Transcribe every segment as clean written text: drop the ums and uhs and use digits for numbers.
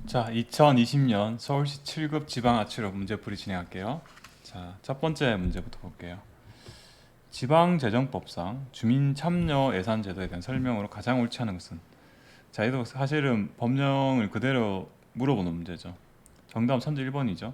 자, 2020년 서울시 7급 지방자치로 문제풀이 진행할게요. 자, 첫 번째 문제부터 볼게요. 지방재정법상 주민참여예산제도에 대한 설명으로 가장 옳지 않은 것은? 자, 이도 사실은 법령을 그대로 물어보는 문제죠. 정답 선지 1번이죠.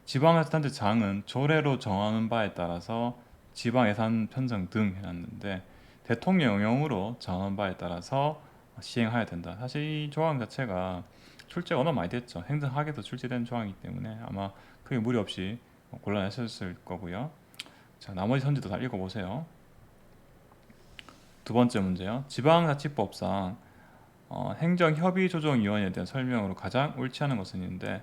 지방자치단체장은 조례로 정하는 바에 따라서 지방예산 편성 등 해놨는데 대통령령으로 정하는 바에 따라서 시행하여야 된다. 사실 이 조항 자체가 출제 워낙 많이 됐죠. 행정학에도 출제된 조항이기 때문에 아마 크게 무리 없이 곤란하셨을 거고요. 자, 나머지 선지도 다 읽어보세요. 두 번째 문제요. 지방자치법상 행정협의조정위원회에 대한 설명으로 가장 옳지 않은 것은 있는데,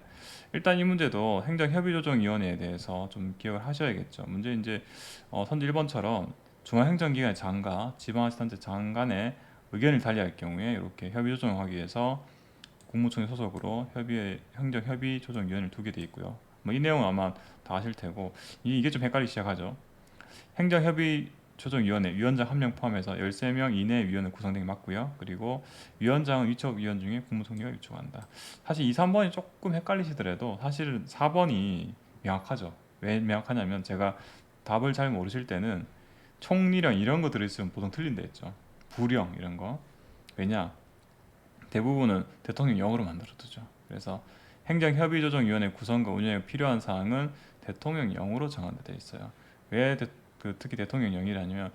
일단 이 문제도 행정협의조정위원회에 대해서 좀 기억을 하셔야겠죠. 문제 이제 선지 1번처럼 중앙행정기관의 장과 지방자치단체 장 간의 의견을 달리할 경우에 이렇게 협의조정하기 위해서 국무총리 소속으로 행정협의조정위원회를 두게 돼 있고요. 뭐 이 내용은 아마 다 아실 테고, 이게 좀 헷갈리기 시작하죠. 행정협의조정위원회 위원장 1명 포함해서 13명 이내의 위원을 구성되게 맞고요. 그리고 위원장은 위촉위원 중에 국무총리가 위촉한다. 사실 2, 3번이 조금 헷갈리시더라도 사실은 4번이 명확하죠. 왜 명확하냐면 제가 답을 잘 모르실 때는 총리령 이런 거 들어있으면 보통 틀린다 했죠. 부령 이런 거. 왜냐? 대부분은 대통령령으로 만들어두죠. 그래서 행정협의조정위원회 구성과 운영에 필요한 사항은 대통령령으로 정한다 돼 있어요. 왜 특히 대통령령이라면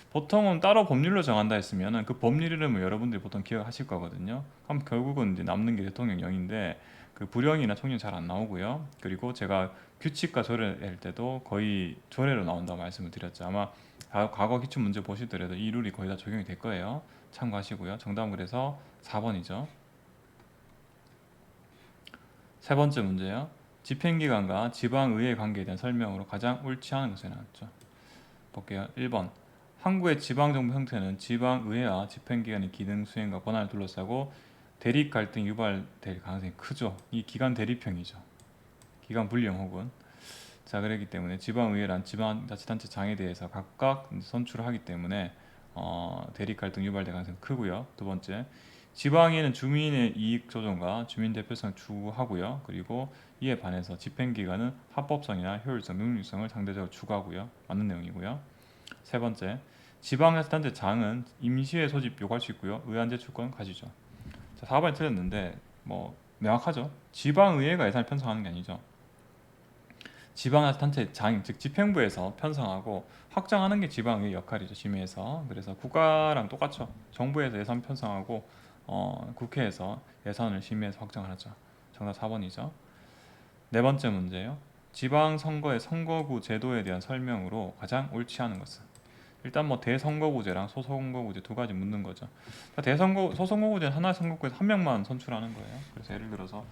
보통은 따로 법률로 정한다 했으면 그 법률 이름을 여러분들이 보통 기억하실 거거든요. 그럼 결국은 이제 남는 게 대통령령인데 그 부령이나 총령 잘 안 나오고요. 그리고 제가 규칙과 조례할 때도 거의 조례로 나온다고 말씀을 드렸죠. 아마 과거 기출 문제 보시더라도 이 룰이 거의 다 적용이 될 거예요. 참고하시고요. 정답은 그래서 4번이죠. 세 번째 문제요. 집행기관과 지방의회 관계에 대한 설명으로 가장 옳지 않은 것이 나왔죠. 볼게요. 1번. 한국의 지방정부 형태는 지방의회와 집행기관의 기능 수행과 권한을 둘러싸고 대립 갈등이 유발될 가능성이 크죠. 이 기관 대립형이죠. 기관 분리형 혹은. 자, 그렇기 때문에 지방의회란 지방자치단체 장에 대해서 각각 선출을 하기 때문에 대립 갈등 유발될 가능성이 크고요. 두 번째, 지방에는 주민의 이익 조정과 주민 대표성을 추구하고요. 그리고 이에 반해서 집행기관은 합법성이나 효율성, 능률성을 상대적으로 추구하고요. 맞는 내용이고요. 세 번째, 지방자치단체 장은 임시회 소집 요구할 수 있고요. 의안 제출권 가지죠. 자, 4번이 틀렸는데 뭐 명확하죠. 지방의회가 예산을 편성하는 게 아니죠. 지방자치단체 장, 즉 집행부에서 편성하고 확정하는 게 지방의 역할이죠. 심의에서. 그래서 국가랑 똑같죠. 정부에서 예산 편성하고 국회에서 예산을 심의해서 확정하죠. 정답 4번이죠. 네 번째 문제요. 지방선거의 선거구 제도에 대한 설명으로 가장 옳지 않은 것은? 일단 뭐 대선거구제랑 소선거구제 두 가지 묻는 거죠. 소선거구제는 하나의 선거구에서 한 명만 선출하는 거예요. 그래서 예를 들어서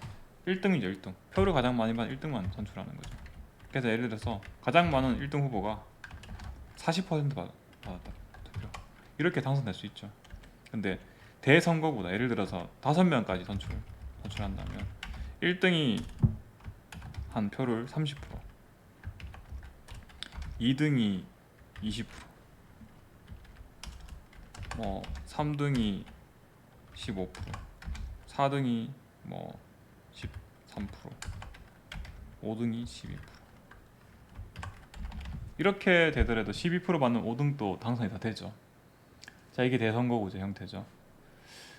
1등이죠, 1등. 표를 가장 많이 받은 1등만 선출하는 거죠. 그래서 예를 들어서 가장 많은 1등 후보가 40% 받았다. 투표. 이렇게 당선될 수 있죠. 근데 대선거보다 예를 들어서 5명까지 선출한다면 1등이 한 표를 30%, 2등이 20%, 뭐 3등이 15%, 4등이 뭐 13%, 5등이 12%. 이렇게 되더라도 12% 받는 5등도 당선이 다 되죠. 자, 이게 대선거구제 형태죠.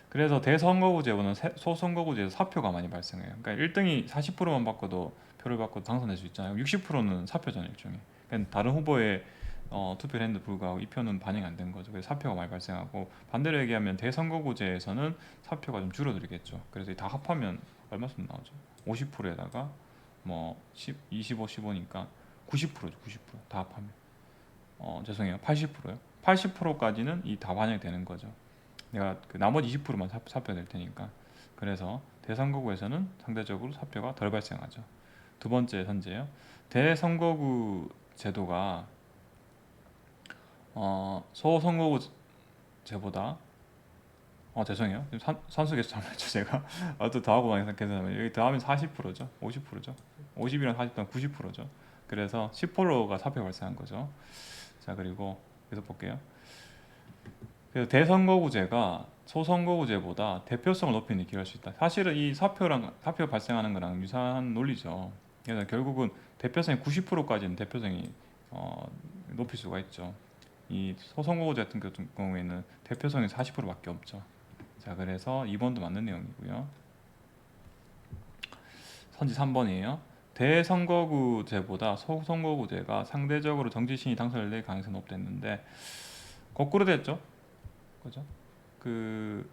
그래서 대선거구제보다는 소선거구제에서 사표가 많이 발생해요. 그러니까 1등이 40%만 받고도 표를 받고 당선될 수 있잖아요. 60%는 사표잖아요, 일종의. 그러니까 다른 후보의 투표를 했는데 불구하고 이 표는 반영이 안 된 거죠. 그래서 사표가 많이 발생하고, 반대로 얘기하면 대선거구제에서는 사표가 좀 줄어들겠죠. 그래서 다 합하면 얼마쯤 나오죠? 50%에다가 뭐 10, 25, 15니까 90%죠. 90%다 합하면. 죄송해요. 80%요. 80%까지는 이 다 반영이 되는 거죠. 내가 그 나머지 20%만 사표가 될 테니까. 그래서 대선거구에서는 상대적으로 사표가 덜 발생하죠. 두 번째 선제요. 대선거구 제도가 소선거구제보다 죄송해요. 산수 계수 잘못했죠 제가. 또 더하고 방해상 계산하면 여기 더하면 40%죠. 50%죠. 50이랑 40은 90%죠. 그래서 10%가 사표 발생한 거죠. 자, 그리고 계속 볼게요. 그래서 대선거구제가 소선거구제보다 대표성을 높이는 데 기여할 수 있다. 사실은 이 사표 발생하는 거랑 유사한 논리죠. 그래서 결국은 대표성이 90%까지는 대표성이 높일 수가 있죠. 이 소선거구제 같은 경우에는 대표성이 40%밖에 없죠. 자, 그래서 2번도 맞는 내용이고요. 선지 3번이에요. 대선거구제보다 소선거구제가 상대적으로 정치신이 당선될 가능성이 높댔는데 거꾸로 됐죠. 그죠? 그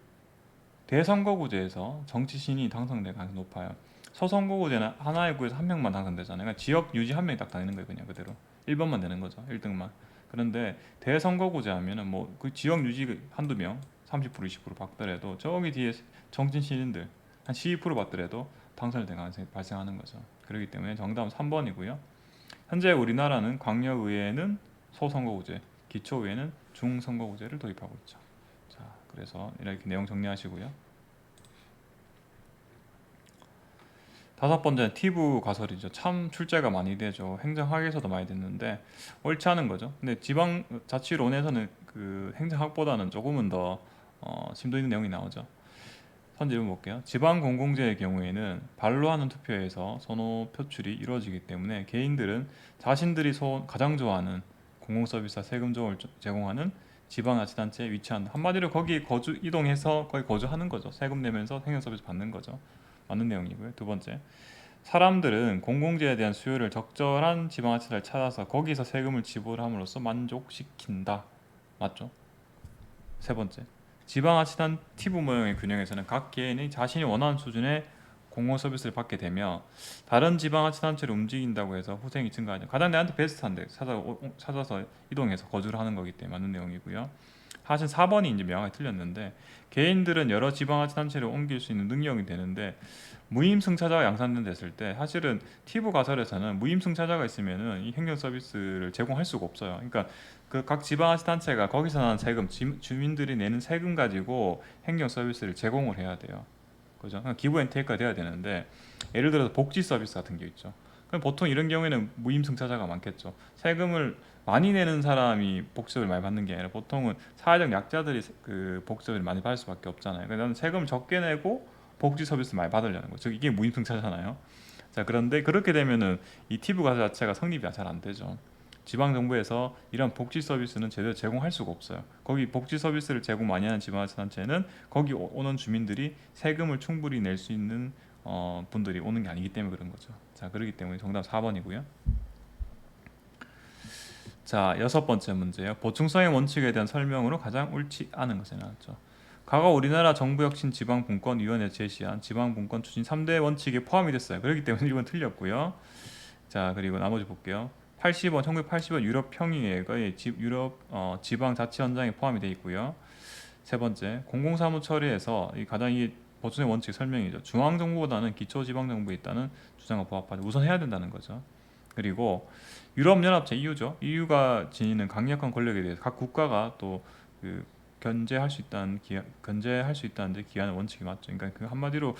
대선거구제에서 정치신이 당선될 가능성이 높아요. 소선거구제는 하나의 구에서 한 명만 당선되잖아요. 그러니까 지역 유지 한 명이 딱 다니는 거예요. 그냥 그대로 1번만 되는 거죠. 1등만. 그런데 대선거구제 하면은 뭐 그 지역 유지 한두 명 30% 20% 받더라도 저기 뒤에 정치 신인들 한 12% 받더라도 당선이 될 가능성이 발생하는 거죠. 그렇기 때문에 정답은 3번이고요. 현재 우리나라는 광역의회는 소선거구제, 기초의회는 중선거구제를 도입하고 있죠. 자, 그래서 이렇게 내용 정리하시고요. 다섯 번째는 티브 가설이죠. 참 출제가 많이 되죠. 행정학에서도 많이 됐는데 옳지 않은 거죠. 근데 지방자치론에서는 그 행정학보다는 조금은 더 심도 있는 내용이 나오죠. 선제 를 볼게요. 지방공공제의 경우에는 발로 하는 투표에서 선호 표출이 이루어지기 때문에 개인들은 자신들이 가장 좋아하는 공공서비스와 세금적을 제공하는 지방자치단체에 위치한다. 한마디로 거기 이동해서 거기 거주하는 거죠. 세금 내면서 행정서비스 받는 거죠. 맞는 내용이고요. 두 번째, 사람들은 공공재에 대한 수요를 적절한 지방자치를 찾아서 거기서 세금을 지불함으로써 만족시킨다. 맞죠? 세 번째, 지방자치단 티브 모형의 균형에서는 각 개인이 자신이 원하는 수준의 공공 서비스를 받게 되며 다른 지방자치단체를 움직인다고 해서 후생이 증가하죠. 가장 내한테 베스트한데 찾아서 이동해서 거주를 하는 거기 때문에 맞는 내용이고요. 사실 4번이 이제 명확히 틀렸는데 개인들은 여러 지방자치단체를 옮길 수 있는 능력이 되는데 무임승차자가 양산됐을 때 사실은 티브 가설에서는 무임승차자가 있으면은 이 행정 서비스를 제공할 수가 없어요. 그러니까 그 각 지방자치단체가 거기서 나는 세금, 주민들이 내는 세금 가지고 행정 서비스를 제공을 해야 돼요. 그죠? 그러니까 기부 앤 테이크가 돼야 되는데 예를 들어서 복지 서비스 같은 게 있죠. 그럼 보통 이런 경우에는 무임승차자가 많겠죠. 세금을 많이 내는 사람이 복지를 많이 받는 게 아니라 보통은 사회적 약자들이 그 복지를 많이 받을 수밖에 없잖아요. 그러니까 나는 세금을 적게 내고 복지 서비스 많이 받으려는 거죠. 이게 무임승차잖아요. 자, 그런데 그렇게 되면은 이 티브 가서 자체가 성립이 잘 안 되죠. 지방 정부에서 이런 복지 서비스는 제대로 제공할 수가 없어요. 거기 복지 서비스를 제공 많이 하는 지방자치단체는 거기 오는 주민들이 세금을 충분히 낼 수 있는 분들이 오는 게 아니기 때문에 그런 거죠. 자, 그렇기 때문에 정답 4번이고요. 자, 여섯 번째 문제요. 보충성의 원칙에 대한 설명으로 가장 옳지 않은 것이 나왔죠. 과거 우리나라 정부혁신 지방분권위원회 제시한 지방분권 추진 3대 원칙에 포함이 됐어요. 그렇기 때문에 1번 틀렸고요. 자, 그리고 나머지 볼게요. 80원, 1980원 유럽 평의회의 유럽 지방자치 현장에 포함이 되어 있고요. 세 번째, 공공사무 처리에서 가장 이 보충의 원칙 설명이죠. 중앙정부보다는 기초지방정부에 있다는 주장과 부합하죠. 우선 해야 된다는 거죠. 그리고 유럽연합체 EU죠. EU가 지니는 강력한 권력에 대해서 각 국가가 또그 견제할 수 있다는 데 기하는 원칙이 맞죠. 그러니까 그 한마디로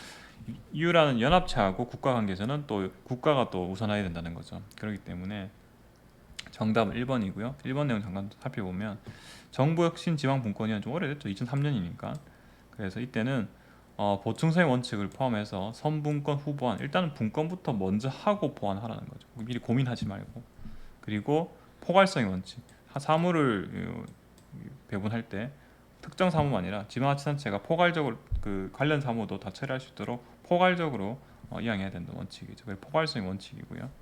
EU라는 연합체하고 국가 관계에서는 또 국가가 또 우선해야 된다는 거죠. 그렇기 때문에 정답은 1번이고요. 1번 내용 잠깐 살펴보면 정부혁신 지방분권위원회 좀 오래됐죠. 2003년이니까. 그래서 이때는 보충성의 원칙을 포함해서 선분권, 후보안 일단은 분권부터 먼저 하고 보완하라는 거죠. 미리 고민하지 말고. 그리고 포괄성의 원칙. 사무를 배분할 때 특정 사무가 아니라 지방자치단체가 포괄적으로 그 관련 사무도 다 처리할 수 있도록 포괄적으로 이행해야 된다는 원칙이죠. 그게 포괄성의 원칙이고요.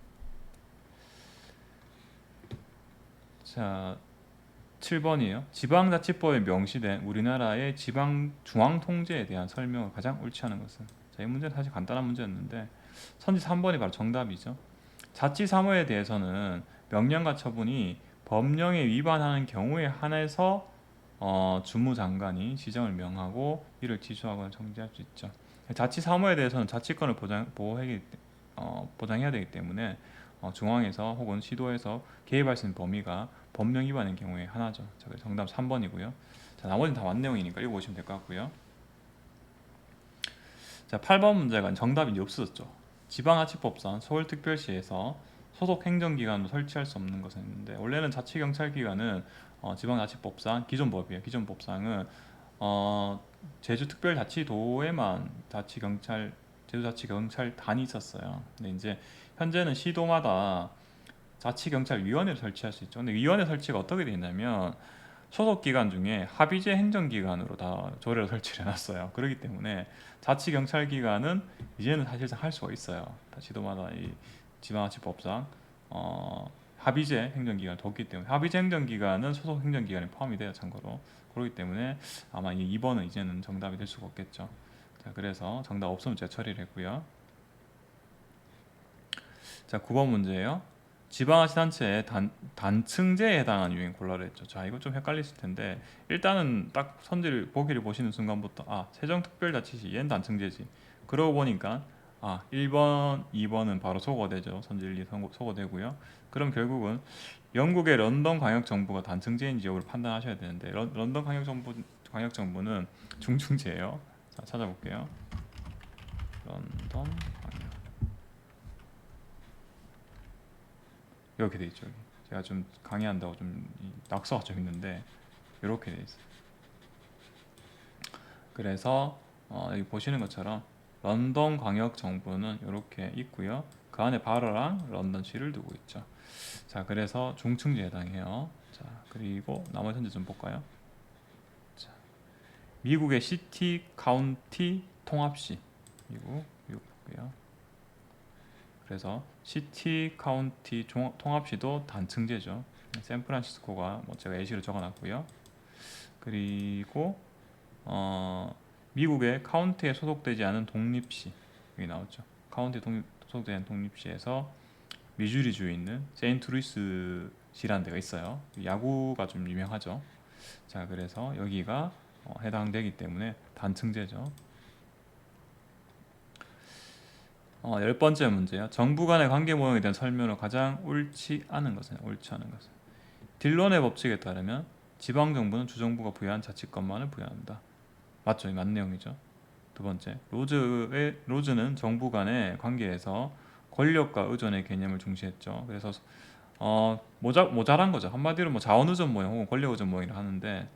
자, 7번이에요. 지방자치법에 명시된 우리나라의 지방 중앙 통제에 대한 설명을 가장 옳지 않은 것은. 자, 이 문제는 사실 간단한 문제였는데 선지 3번이 바로 정답이죠. 자치사무에 대해서는 명령과 처분이 법령에 위반하는 경우에 한해서 주무장관이 지정을 명하고 이를 지시하거나 정지할 수 있죠. 자치사무에 대해서는 자치권을 보장해야 되기 때문에 중앙에서 혹은 시도에서 개입할 수 있는 범위가 법령 위반인 경우에 하나죠. 자, 그래서 정답 3번이고요. 자, 나머지는 다 맞는 내용이니까 읽어보시면 될 것 같고요. 자, 8번 문제가 정답이 없어졌죠. 지방자치법상 서울특별시에서 소속 행정기관도 설치할 수 없는 것은 있는데 원래는 자치경찰기관은 지방자치법상 기존 법이에요. 기존 법상은 제주특별자치도에만 제주자치경찰단이 있었어요. 근데 이제 현재는 시도마다 자치경찰위원회를 설치할 수 있죠. 근데 위원회 설치가 어떻게 되어 있냐면 소속 기관 중에 합의제 행정기관으로 다 조례를 설치를 해놨어요. 그렇기 때문에 자치경찰기관은 이제는 사실상 할 수가 있어요. 다 시도마다 이 지방자치법상 합의제 행정기관을 뒀기 때문에 합의제 행정기관은 소속 행정기관에 포함이 돼요. 참고로 그렇기 때문에 아마 이 2번은 이제는 정답이 될 수가 없겠죠. 자, 그래서 정답 없으면 제가 처리를 했고요. 자, 9번 문제예요. 지방자치단체의 단층제에 해당하는 유형 골라라 했죠. 자, 이거 좀 헷갈리실 텐데 일단은 딱 선지를 보기를 보시는 순간부터 세종특별자치시 얘는 단층제지. 그러고 보니까 1번, 2번은 바로 소거되죠. 선지 1, 2 소거되고요. 그럼 결국은 영국의 런던 광역 정부가 단층제인지 여부를 판단하셔야 되는데 런던 광역 정부는 중층제예요. 자, 찾아볼게요. 런던 이렇게 돼 있죠. 여기. 제가 좀 강의한다고 좀 낙서가 좀 있는데 이렇게 돼 있어요. 그래서 여기 보시는 것처럼 런던 광역 정부는 이렇게 있고요. 그 안에 바로랑 런던시를 두고 있죠. 자, 그래서 중층지에 해당해요. 자, 그리고 나머지 현재 좀 볼까요? 자, 미국의 시티 카운티 통합시 미국 볼게요. 그래서 시티 카운티 통합시도 단층제죠. 샌프란시스코가 제가 예시로 적어놨고요. 그리고 미국의 카운티에 소속되지 않은 독립시 여기 나왔죠. 카운티에 소속되지 않은 독립시에서 미주리주에 있는 세인트루이스 시라는 데가 있어요. 야구가 좀 유명하죠. 자, 그래서 여기가 해당되기 때문에 단층제죠. 10번째 문제요. 정부 간의 관계 모형에 대한 설명으로 가장 옳지 않은 것은 딜론의 법칙에 따르면 지방정부는 주정부가 부여한 자치권만을 부여한다. 맞죠? 맞는 내용이죠. 두 번째, 로즈는 정부 간의 관계에서 권력과 의존의 개념을 중시했죠. 그래서 모자란 거죠. 한마디로 자원의존 모형 혹은 권력의존 모형이라 하는데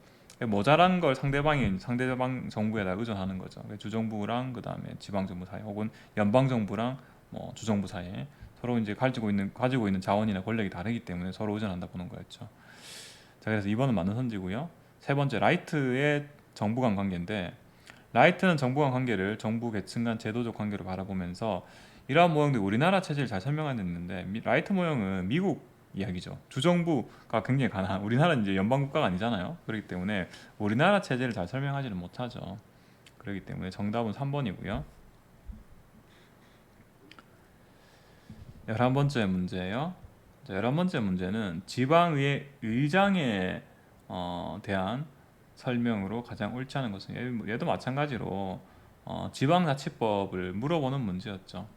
모자란 걸 상대방 정부에다 의존하는 거죠. 주정부랑 그 다음에 지방 정부 사이 혹은 연방 정부랑 주정부 사이에 서로 이제 가지고 있는 자원이나 권력이 다르기 때문에 서로 의존한다 보는 거였죠. 자, 그래서 2번은 맞는 선지고요. 세 번째, 라이트의 정부 간 관계인데 라이트는 정부 간 관계를 정부 계층 간 제도적 관계로 바라보면서 이러한 모형들이 우리나라 체제를 잘 설명하는데 라이트 모형은 미국 이야기죠. 주정부가 굉장히 가난. 우리나라는 이제 연방 국가가 아니잖아요. 그렇기 때문에 우리나라 체제를 잘 설명하지는 못하죠. 그렇기 때문에 정답은 3번이고요. 11번째 문제예요. 자, 11번째 문제는 지방의회 의장에 대한 설명으로 가장 옳지 않은 것은 얘도 마찬가지로 지방자치법을 물어보는 문제였죠.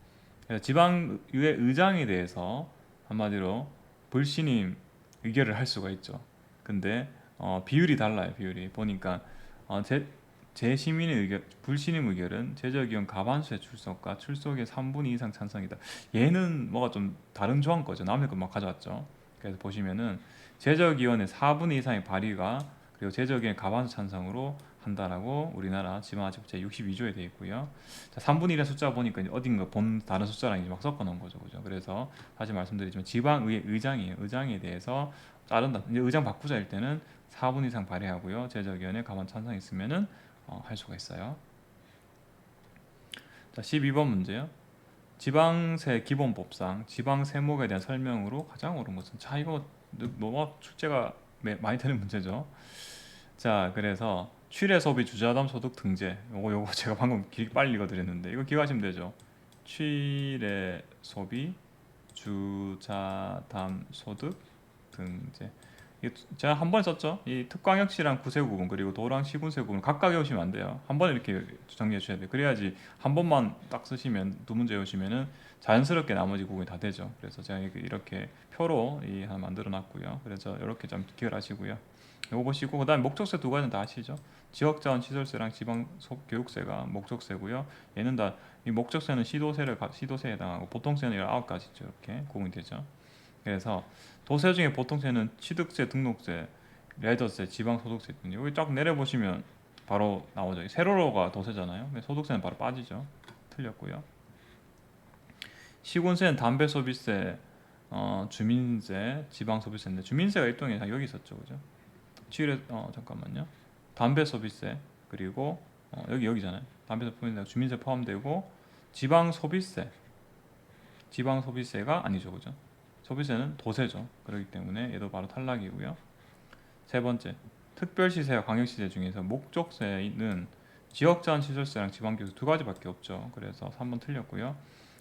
그래서 지방의회 의장에 대해서 한마디로 불신임 의결을 할 수가 있죠. 근데 비율이 달라요. 비율이 보니까 재시민의 의결, 불신임 의결은 제적의원 과반수의 출석과 출석의 3분의 2 이상 찬성이다. 얘는 뭐가 좀 다른 조항 거죠. 남의 것만 가져왔죠. 그래서 보시면은 제적의원의 4분의 2 이상의 발의가 그리고 제적의원의 과반수 찬성으로 한다라고 우리나라 지방자치법 제62조에 되어 있고요. 자, 3분의 1의 숫자 보니까 어딘가 본 다른 숫자랑 이제 막 섞어 놓은 거죠. 그죠? 그래서 다시 말씀드리지만 지방의회 의장이에요. 의장에 대해서 자른다. 이제 의장 바꾸자일 때는 4분 이상 발의하고요. 제적위원회 과반 찬성이 있으면은 할 수가 있어요. 자, 12번 문제요. 지방세 기본법상 지방 세목에 대한 설명으로 가장 옳은 것은 이거 뭐 출제가 많이 되는 문제죠. 자, 그래서 취례 소비 주자담 소득 등재 요거 제가 방금 빨리 읽어드렸는데 이거 기억하시면 되죠. 취례 소비 주자담 소득 등재 제가 한 번 썼죠. 이 특광역시랑 구세구분 그리고 도랑 시군세구분 각각 외우시면 안 돼요. 한 번에 이렇게 정리해 주셔야 돼요. 그래야지 한 번만 딱 쓰시면 두 문제 외우시면은 자연스럽게 나머지 구분이 다 되죠. 그래서 제가 이렇게 표로 하나 만들어 놨고요. 그래서 이렇게 좀 기억하시고요. 이거 보시고 그다음에 목적세 두 가지는 다 아시죠? 지역자원 시설세랑 지방 교육세가 목적세고요. 얘는 다 이 목적세는 시도세에 해당하고 보통세는 19가지죠. 이렇게 구분이 되죠. 그래서 도세 중에 보통세는 취득세, 등록세, 레저세, 지방소득세 등요. 여기 쫙 내려보시면 바로 나오죠. 세로로가 도세잖아요. 근데 소득세는 바로 빠지죠. 틀렸고요. 시군세는 담배 소비세, 주민세, 지방 소비세인데 주민세가 일동에 여기 있었죠, 그죠? 취일에 잠깐만요. 담배 소비세 그리고 여기잖아요. 담배 소비세 주민세 포함되고 지방 소비세, 지방 소비세가 아니죠, 그죠? 소비세는 도세죠. 그렇기 때문에 얘도 바로 탈락이고요. 세 번째, 특별시세와 광역시세 중에서 목적세는 지역제한 시설세랑 지방교수 두 가지밖에 없죠. 그래서 3번 틀렸고요.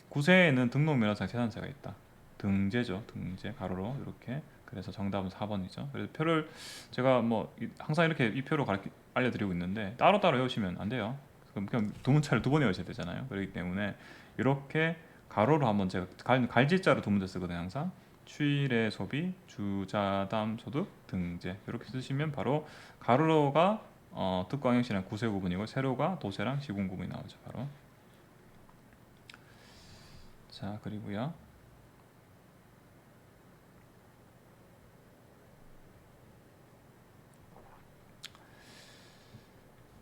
구세에는 등록면허상 재산세가 있다. 등재죠, 등재 가로로 이렇게. 그래서 정답은 4번이죠. 그래서 표를 제가 뭐 항상 이렇게 이 표로 알려드리고 있는데 따로따로 외우시면 안 돼요. 그럼 두 문자를 두 번 외우셔야 되잖아요. 그렇기 때문에 이렇게 가로로 한번 제가 갈짓자로 두 문제 쓰거든요. 항상 취일의 소비, 주자담 소득, 등재 이렇게 쓰시면 바로 가로가 특광역시랑 구세 구분이고 세로가 도세랑 시군 구분이 나오죠. 바로. 자, 그리고요.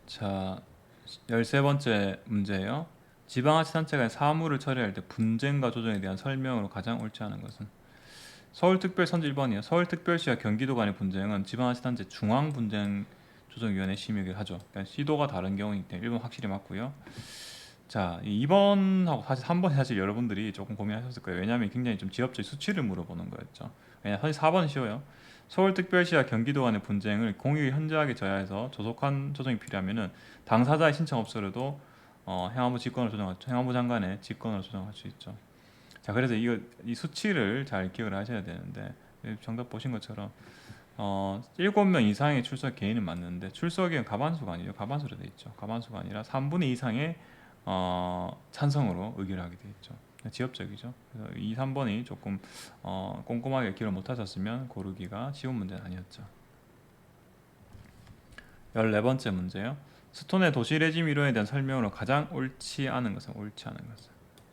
자, 13번째 문제예요. 지방자치단체가 사무를 처리할 때 분쟁과 조정에 대한 설명으로 가장 옳지 않은 것은? 서울특별선지 1번이에요. 서울특별시와 경기도 간의 분쟁은 지방자치단체 중앙분쟁조정위원회 심의를 하죠. 그러니까 시도가 다른 경우이기 때문에 1번 확실히 맞고요. 자, 2번하고 사실 3번 사실 여러분들이 조금 고민하셨을 거예요. 왜냐하면 굉장히 좀 지엽적 수치를 물어보는 거였죠. 왜냐하면 사실 4번은 쉬워요. 서울특별시와 경기도 간의 분쟁을 공익을 현저하게 저하해서 조속한 조정이 필요하면은 당사자의 신청 없이라도 행안부 직권을 조정할, 행안부 장관의 직권을 조정할 수 있죠. 자, 그래서 이 수치를 잘 기억을 하셔야 되는데 정답 보신 것처럼 7명 이상의 출석 개인은 맞는데 출석은 가반수가 아니죠. 가반수로 돼 있죠. 가반수가 아니라 3분의 2 이상의 찬성으로 의결을 하게 돼 있죠. 지엽적이죠. 그래서 2, 3번이 조금 꼼꼼하게 기억을 못하셨으면 고르기가 쉬운 문제는 아니었죠. 14번째 문제요. 스톤의 도시 레짐 이론에 대한 설명으로 가장 옳지 않은 것은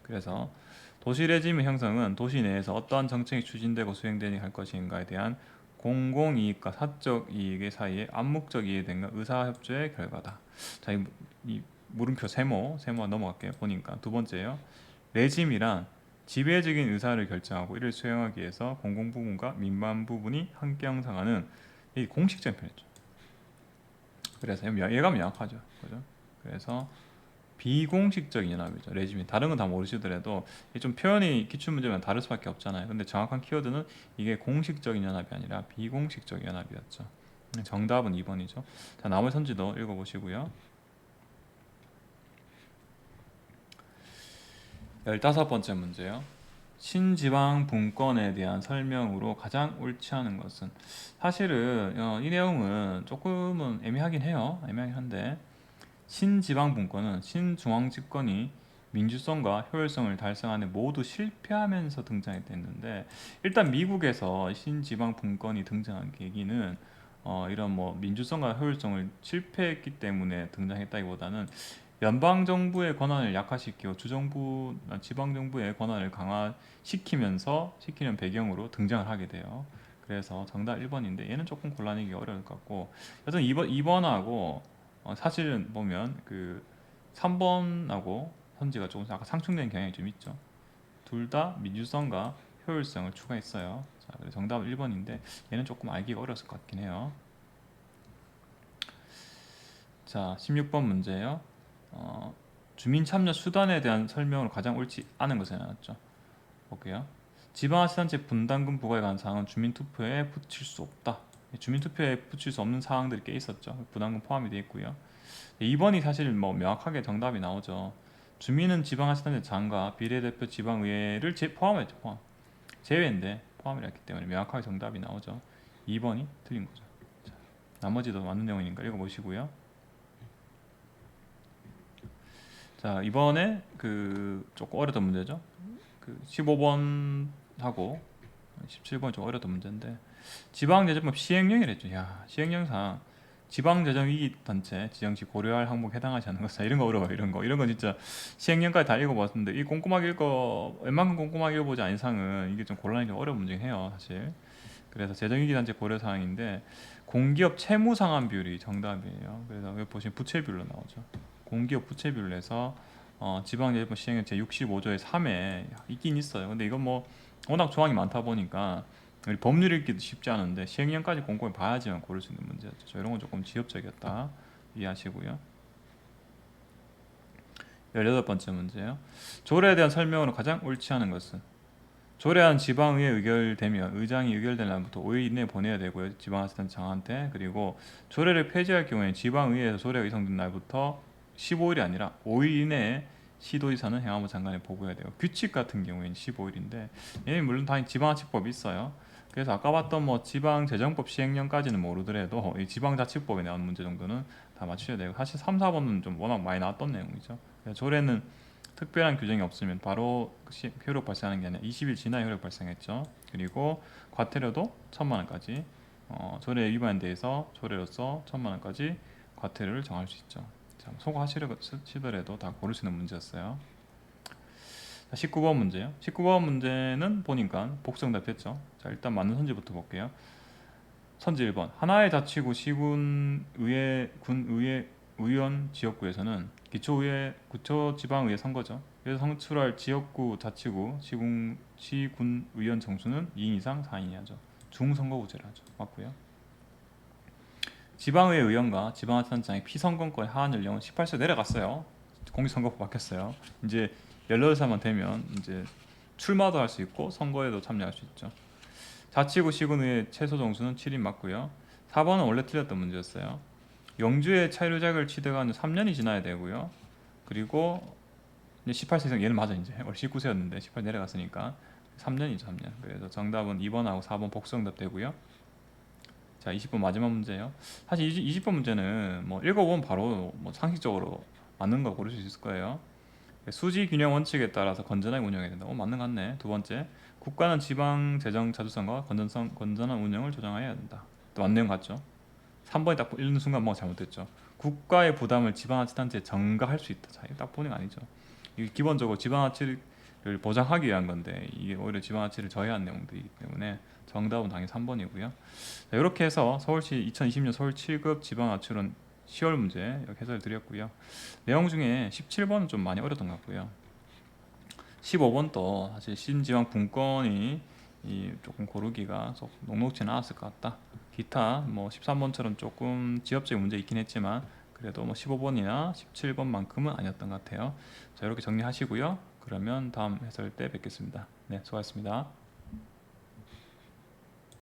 그래서 도시 레짐의 형성은 도시 내에서 어떠한 정책이 추진되고 수행되니 할 것인가에 대한 공공이익과 사적 이익의 사이에 암묵적 이해 등과 의사협조의 결과다. 자, 이 물음표 세모가 넘어갈게요. 보니까 두 번째예요. 레짐이란 지배적인 의사를 결정하고 이를 수행하기 위해서 공공 부분과 민간 부분이 함께 형성하는 이 공식적인 표현이죠. 그래서 얘가 명확하죠, 그죠? 그래서 비공식적인 연합이죠. 레짐이 다른 건 다 모르시더라도 좀 표현이 기출 문제면 다를 수밖에 없잖아요. 근데 정확한 키워드는 이게 공식적인 연합이 아니라 비공식적인 연합이었죠. 정답은 2번이죠. 자, 나머지 선지도 읽어보시고요. 15번째 문제요. 신지방 분권에 대한 설명으로 가장 옳지 않은 것은? 사실은 이 내용은 조금은 애매하긴 해요. 애매하긴 한데 신지방 분권은 신중앙집권이 민주성과 효율성을 달성하는 데 모두 실패하면서 등장했는데, 일단 미국에서 신지방 분권이 등장한 계기는 이런 뭐 민주성과 효율성을 실패했기 때문에 등장했다기보다는 연방 정부의 권한을 약화시키고 주정부, 지방 정부의 권한을 시키는 배경으로 등장을 하게 돼요. 그래서 정답 1번인데 얘는 조금 곤란하기 어려울 것 같고, 여튼 2번하고 사실은 보면 그 3번하고 선지가 조금 약간 상충되는 경향이 좀 있죠. 둘 다 민주성과 효율성을 추가했어요. 자, 그래서 정답은 1번인데 얘는 조금 알기가 어려웠을 것 같긴 해요. 자, 16번 문제예요. 주민 참여 수단에 대한 설명으로 가장 옳지 않은 것이 나왔죠. 볼게요. 지방자치단체 분담금 부과에 관한 사항은 주민투표에 붙일 수 없다. 주민투표에 붙일 수 없는 사항들이 꽤 있었죠. 부담금 포함이 되어 있고요. 2번이 사실 뭐 명확하게 정답이 나오죠. 주민은 지방자치단체 장과 비례대표 지방의회를 포함했죠. 제외인데 포함을 했기 때문에 명확하게 정답이 나오죠. 2번이 틀린 거죠. 자, 나머지도 맞는 내용이니까 읽어보시고요. 자, 이번에 조금 어려웠던 문제죠. 15번하고 17번이 좀 어려웠던 문제인데 지방재정법 시행령이랬죠. 야, 시행령상 지방재정위기단체 지정시 고려할 항목에 해당하지 않는 것이다. 이런 거 어려워요. 이런 건 진짜 시행령까지 다 읽어봤는데 이 웬만큼 꼼꼼하게 읽어보지 않은 이상은 이게 좀 곤란하기 어려운 문제긴 해요, 사실. 그래서 재정위기단체 고려사항인데 공기업 채무 상환 비율이 정답이에요. 그래서 여기 보시면 부채 비율로 나오죠. 공기업 부채 비율에서 지방예산법 시행령 제 65조의 3에 있긴 있어요. 근데 이건 뭐 워낙 조항이 많다 보니까 우리 법률 읽기도 쉽지 않은데 시행령까지 꼼꼼히 봐야지만 고를 수 있는 문제였죠. 이런 건 조금 지엽적이었다 이해하시고요. 18번째 문제예요. 조례에 대한 설명으로 가장 옳지 않은 것은? 조례안 지방의회 의결되면 의장이 의결된 날부터 5일 이내에 보내야 되고요. 지방자치단체장한테. 그리고 조례를 폐지할 경우에 지방의회에서 조례가 의정된 날부터 15일이 아니라 5일 이내에 시도지사는 행안부 장관에 보고해야 돼요. 규칙 같은 경우에는 15일인데 얘는 물론 당연히 지방자치법이 있어요. 그래서 아까 봤던 뭐 지방재정법 시행령까지는 모르더라도 이 지방자치법에 나오는 문제 정도는 다 맞추셔야 되고 사실 3, 4번은 좀 워낙 많이 나왔던 내용이죠. 조례는 특별한 규정이 없으면 바로 효력 발생하는 게 아니라 20일 지나야 효력 발생했죠. 그리고 과태료도 1,000만 원까지 조례 위반에 대해서 조례로서 1,000만 원까지 과태료를 정할 수 있죠. 자, 소거하시더라도 다 고를 수 있는 문제였어요. 자, 19번 문제요. 19번 문제는 보니까 복수응답 됐죠. 자, 일단 맞는 선지부터 볼게요. 선지 1번. 하나의 자치구 시군의회 군의회 의원 지역구에서는 기초의회 구초지방의회 선거죠. 그래서 선출할 지역구 자치구 시군 의원 정수는 2인 이상 4인이야죠. 중선거구제를 하죠. 맞고요. 지방의회 의원과 지방자치단체장의 피선거권의 하한 연령은 18세 내려갔어요. 공직선거법 바뀌었어요. 이제 18살만 되면 이제 출마도 할 수 있고 선거에도 참여할 수 있죠. 자치구 시군의회 최소 정수는 7인 맞고요. 4번은 원래 틀렸던 문제였어요. 영주의 차류자격을 취득한 3년이 지나야 되고요. 그리고 이제 18세 이상 얘는 맞아 이제 원래 19세였는데 18 내려갔으니까 3년이죠 3년. 그래서 정답은 2번하고 4번 복수응답 되고요. 자 20번 마지막 문제예요. 사실 20번 문제는 뭐 읽어보면 바로 뭐 상식적으로 맞는 거 고를 수 있을 거예요. 수지 균형 원칙에 따라서 건전하게 운영해야 된다. 맞는 것 같네. 두 번째, 국가는 지방 재정 자주성과 건전한 운영을 조정해야 된다. 또 맞는 것 같죠? 3번이 딱 읽는 순간 뭐가 잘못됐죠. 국가의 부담을 지방자치단체에 전가할 수 있다. 자, 이거 딱 보는 거 아니죠. 이게 기본적으로 지방자치를 보장하기 위한 건데 이게 오히려 지방자치를 저해한 내용들이기 때문에 정답은 당연히 3번이고요. 자, 이렇게 해서 서울시 2020년 서울 7급 지방자치론 10월 문제 이렇게 해설 드렸고요. 내용 중에 17번은 좀 많이 어렸던 것 같고요. 15번도 사실 신지방 분권이 조금 고르기가 녹록지는 않았을 것 같다. 기타 뭐 13번처럼 조금 지엽적인 문제 있긴 했지만 그래도 뭐 15번이나 17번만큼은 아니었던 것 같아요. 자, 이렇게 정리하시고요. 그러면 다음 해설 때 뵙겠습니다. 네, 수고하셨습니다.